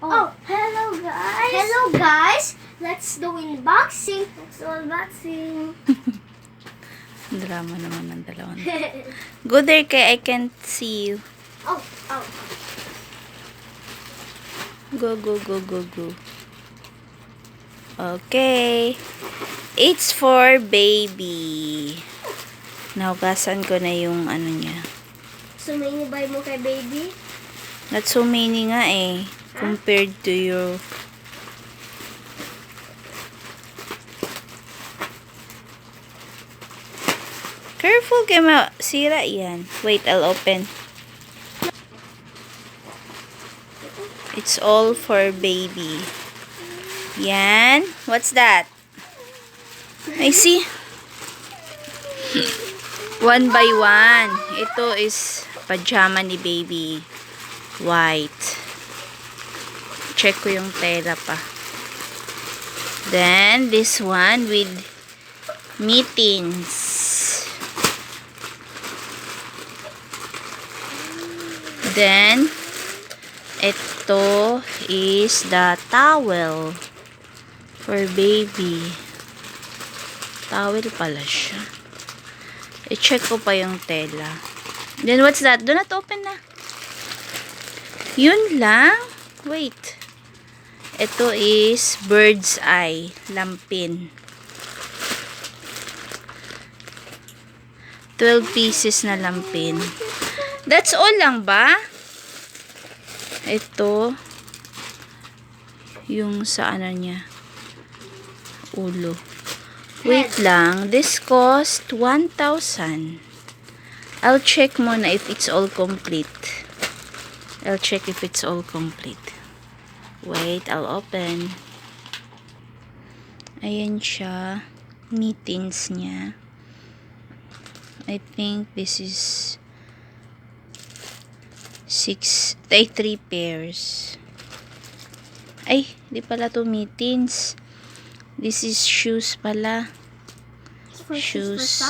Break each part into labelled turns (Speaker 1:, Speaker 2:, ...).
Speaker 1: Oh, hello guys! Hello guys! Let's do unboxing!
Speaker 2: Drama naman ng dalawa. Go there kay I can't see you.
Speaker 1: Oh.
Speaker 2: Go. Okay. It's for baby. Nahugasan ko na yung ano niya.
Speaker 1: So, may inibay mo kay baby?
Speaker 2: Not so many nga eh. Compared to your... Careful kay masira yan. Wait, I'll open. It's all for baby. Yan. What's that? I see. One by one. Ito is pajama ni baby. White. Check ko yung tela pa. Then, this one with mittens. Then, ito is the towel for baby. Towel pala siya. I-check ko pa yung tela. Then, what's that? Do not open na. Yun lang. Wait. Ito is bird's eye. Lampin. 12 pieces na lampin. That's all lang ba? Ito. Yung sa ano niya. Ulo. Wait lang. This cost 1,000. I'll check muna if it's all complete. Wait, I'll open. Ayan siya. Mittens niya. I think this is 3 pairs. Ay, di pala to mittens. This is shoes pala. Shoes.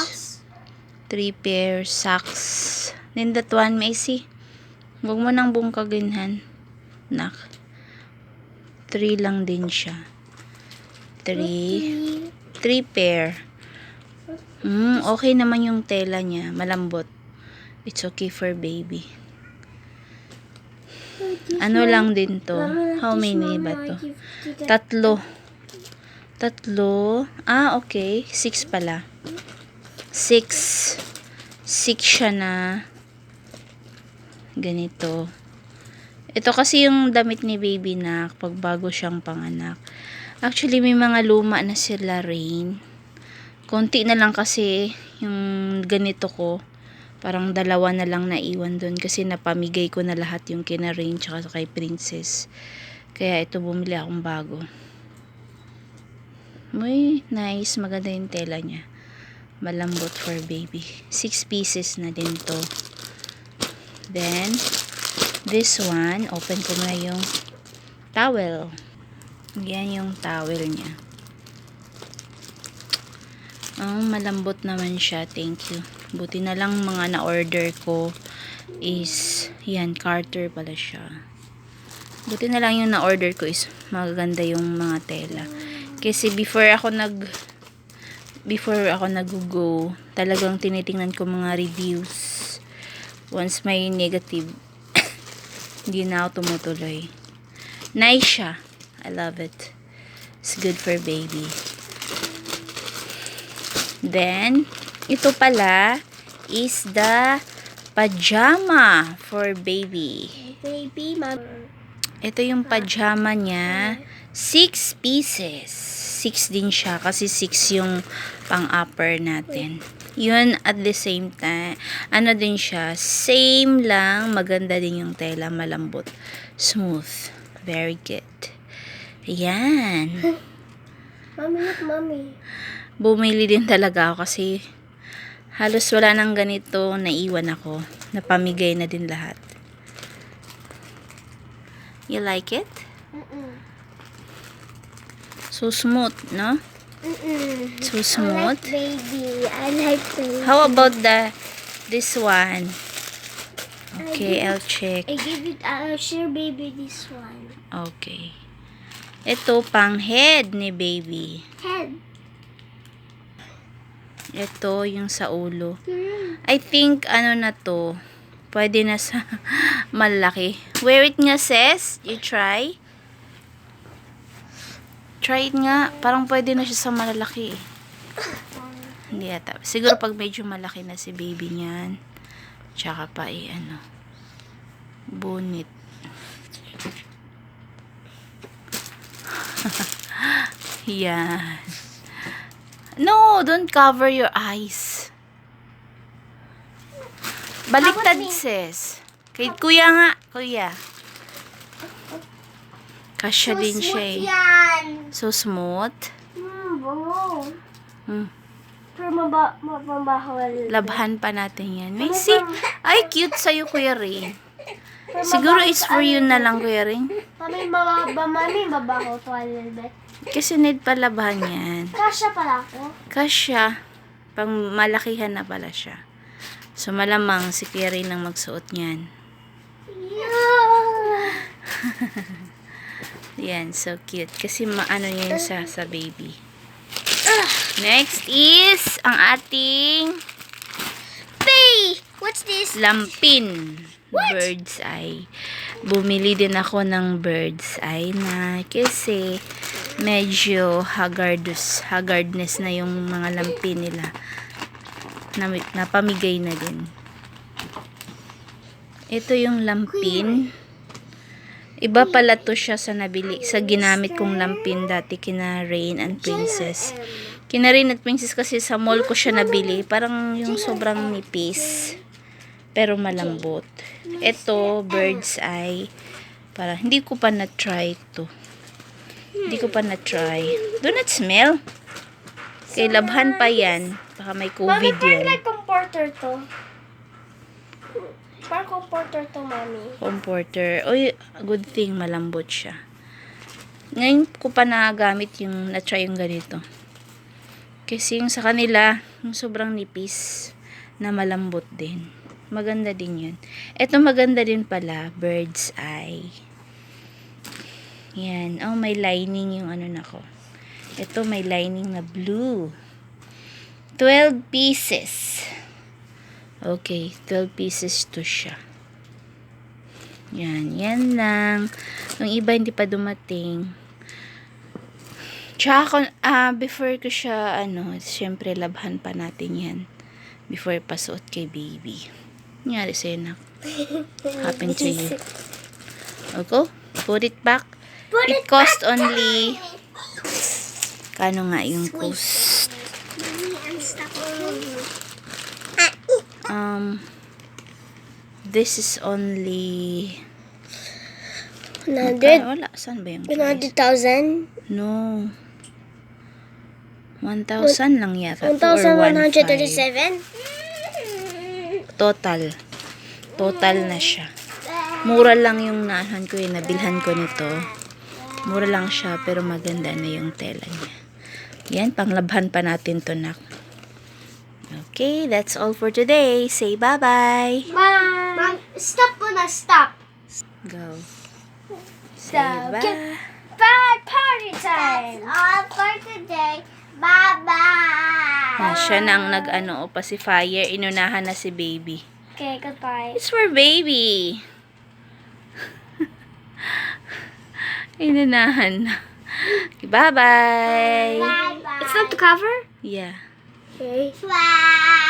Speaker 2: 3 pairs socks. Then that one, Macy. Huwag mo nang bungkaginhan. Nak. 3 lang din siya. 3 pair. Okay naman yung tela niya. Malambot. It's okay for baby. Ano lang din to? How many ba to? 3. Okay. 6 pala. 6 siya na ganito. Ito kasi yung damit ni baby na pag bago siyang panganak. Actually, may mga luma na sila, Rain. Konti na lang kasi yung ganito ko. Parang 2 na lang naiwan doon kasi napamigay ko na lahat yung kina Rain tsaka kay Princess. Kaya ito bumili akong bago. Muy nice. Maganda yung tela niya. Malambot for baby. 6 pieces na din to. Then, this one, open ko na yung towel. Yan yung towel niya. Malambot naman siya. Thank you. Buti na lang mga na-order ko is, yan, Carter pala siya. Buti na lang yung na-order ko is magaganda yung mga tela. Kasi before ako nag-go, talagang tinitingnan ko mga reviews. Once may negative, hindi na ako tumutuloy. Nice siya. I love it. It's good for baby. Then, ito pala is the pajama for baby.
Speaker 1: Baby, mom.
Speaker 2: Ito yung pajama niya. 6 pieces. 6 din siya kasi 6 yung pang-upper natin. Yun at the same time, ano din siya, same lang, maganda din yung tela, malambot, smooth, very good. Ayan.
Speaker 1: Mami, look, mami.
Speaker 2: Bumili din talaga ako kasi halos wala nang ganito, naiwan ako, napamigay na din lahat. You like it? So smooth, no? So smooth.
Speaker 1: I like baby. I like baby.
Speaker 2: How about this one? Okay, I'll check.
Speaker 1: I'll share baby this one.
Speaker 2: Okay. Ito, pang head ni baby.
Speaker 1: Head.
Speaker 2: Ito, yung sa ulo. I think, ano na to, pwede na sa malaki. Wear it nga, sis. You try. Try it nga. Parang pwede na siya sa malalaki. Hindi ata. Siguro pag medyo malaki na si baby niyan. Tsaka pa bunit. Yan. No, don't cover your eyes. Baliktad, sis. Kay kuya nga. Kuya. Kasya din siya eh.
Speaker 1: Yan.
Speaker 2: So smooth.
Speaker 1: Bango. Pero mabaho.
Speaker 2: Labhan pa natin yan. May see? Ay, cute sa'yo, Kuya Ray. Siguro it's for you na lang, Kuya Ray.
Speaker 1: Mami, mabaho to a little bit.
Speaker 2: Kasi need pa labhan yan.
Speaker 1: Kasha pala ako.
Speaker 2: Kasya. Pang malakihan na pala siya. So, malamang si Kuya Ray nang magsuot niyan.
Speaker 1: Yeah.
Speaker 2: Yan, so cute. Kasi maano niya yung sa baby. Next is ang ating
Speaker 1: What's this?
Speaker 2: Lampin. Bird's eye. Bumili din ako ng bird's eye na kasi medyo haggardness na yung mga lampin nila. Napamigay na din. Ito yung lampin. Iba pala to siya sa nabili, sa ginamit kong lampin dati kina Rain and Princess. Kina Rain at Princess kasi sa mall ko siya nabili. Parang yung sobrang nipis. Pero malambot. Ito, bird's eye. Para hindi ko pa na-try to. Hindi ko pa na-try. Do not smell. Kay labhan pa yan. Baka may COVID yan.
Speaker 1: Like comforter to. Parang comforter to, Mami.
Speaker 2: Comforter. Oy, good thing malambot siya. Ngayon ko pa nagamit yung na-try yung ganito. Kasi yung sa kanila, yung sobrang nipis na malambot din. Maganda din yun. Ito maganda din pala, bird's eye. Yan. Oh, may lining yung ano nako. Ito may lining na blue. 12 pieces. Okay, 12 pieces to siya. Yan, yan lang. Yung iba hindi pa dumating. Tsaka, before ko siya, syempre labhan pa natin yan. Before pasuot kay baby. Nangyari sa'yo, nak. Happened to you. Okay, put it back. It cost only, kano nga yung cost? This is only
Speaker 1: 100?
Speaker 2: Wala, saan ba yung
Speaker 1: 100,000?
Speaker 2: No. 1,000 lang yata.
Speaker 1: 1,137?
Speaker 2: Total. Total na siya. Mura lang yung nahan ko yung nabilhan ko nito. Mura lang siya pero maganda na yung tela niya. Yan, panglabhan pa natin to, nak. Okay, that's all for today. Say bye-bye.
Speaker 1: Bye! Mom, stop muna, stop.
Speaker 2: Go. Say
Speaker 1: Stop.
Speaker 2: bye.
Speaker 1: Bye, party time! That's all for today. Bye-bye!
Speaker 2: Siya na ang pacifier. Inunahan na si baby.
Speaker 1: Okay, goodbye.
Speaker 2: It's for baby. Inunahan na. Okay, bye-bye.
Speaker 1: Bye-bye. It's not the cover?
Speaker 2: Yeah.
Speaker 1: Okay. Bye!